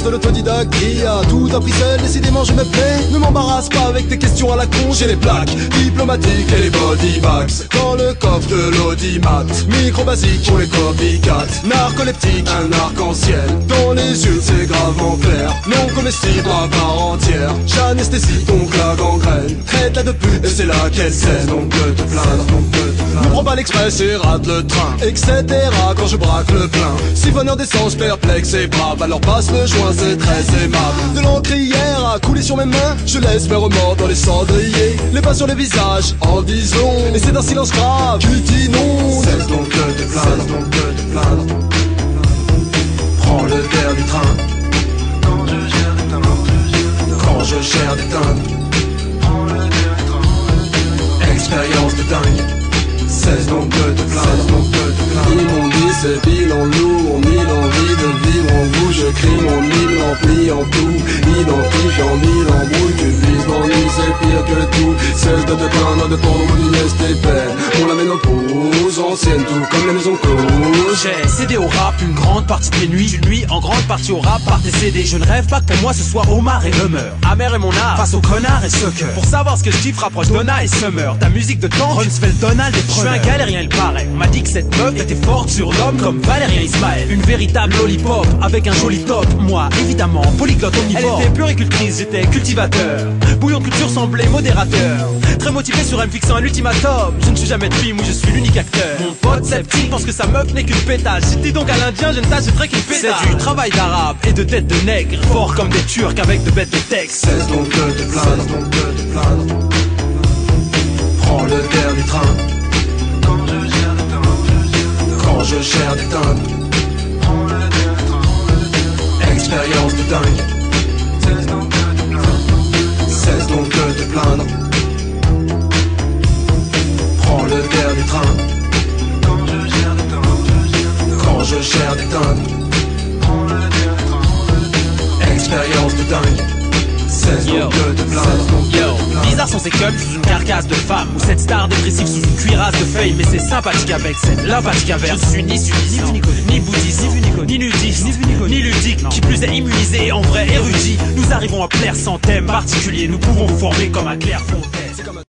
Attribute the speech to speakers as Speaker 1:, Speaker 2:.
Speaker 1: de l'autodidacte qui a tout appris seul, décidément je me plais. Ne m'embarrasse pas avec tes questions à la con. J'ai les plaques diplomatiques et les body bags dans le coffre de l'audimat. Micro basique pour les copycats, narcoleptique, un arc-en-ciel dans les yeux, c'est grave en clair. Non comestible à part entière, j'anesthésie donc la gangrène. Traite-la de pute et c'est là qu'elle sait. Donc de te plaindre, ne prends pas l'express et rate le train, etc. Quand je braque le plein, siphonneur d'essence perplexe et brave, alors passe le joint, c'est très aimable. De l'encre hier a coulé sur mes mains, je laisse mes remords dans les cendriers, les pas sur les visages en disons, et c'est un silence grave, tu dis non. Cesse donc de te plaindre, donc de te plaindre. Prends le dernier train, quand je gère des timbres, quand je gère des timbres. Prends le dernier train, expérience de dingue. Cesse donc de te plaindre, donc de te plaindre. Ils m'ont dit c'est bilan lourd, ni l'envie de vivre en vous. Je crie mon île empli en tout, identifiant mille embrouilles. Tu vises m'ennuie, c'est pire que tout. Cesse de te plaindre de ton nièce tes pères. On la ménopause ancienne, tout comme la maison close.
Speaker 2: J'ai cédé au rap une grande partie de mes nuits. Tu nuis en grande partie au rap par tes CD. Je ne rêve pas que pour moi ce soit Omar et Hummer. Amer est mon art face aux connards et suckers. Pour savoir ce que je kiffe, rapproche Donna et Summer. Ta musique de temps, Rumsfeld, Donald et Preneur. Je suis un galérien, il paraît. On m'a dit que cette meuf était forte sur l'homme comme Valérien Ismaël. Une véritable lollipop avec un joli top. Moi, évidemment, polyglotte omnivore. Elle était puricultrice, j'étais cultivateur. Bouillon de culture semblait modérateur. Très motivé sur elle me fixant un ultimatum. Je ne suis jamais de film où je suis l'unique acteur. Mon pote sceptique pense que sa meuf n'est qu'une pétage. Si t'es donc à l'indien, je ne t'achèterai qu'une pétage. C'est du travail d'arabe et de tête de nègre, fort comme des turcs avec de bêtes de texte.
Speaker 1: Cesse donc de te plaindre, donc de te plaindre. Prends le dernier train, quand je gère des timbres, quand je gère des timbres. Prends le dernier train, expérience de dingue. Cesse donc de te plaindre, cesse donc de te plaindre. Prends le dernier train, quand je gère des timbres, quand je gère des timbres. Prends le dernier train, expérience de dingue. Cesse donc de te plaindre, donc de te plaindre.
Speaker 2: Bizarre sont ces clubs sous une carcasse de femme, ou cette star dépressive sous une cuirasse de fame. Mais c'est sympathique avec cette lymphatique averse. Je suis ni sunniste, ni bouddhiste, ni nudiste, ni ludique. Qui plus est immunisé, en vrai érudit. Nous arrivons à plaire sans thème particulier. Nous pouvons former comme un Clairefontaine.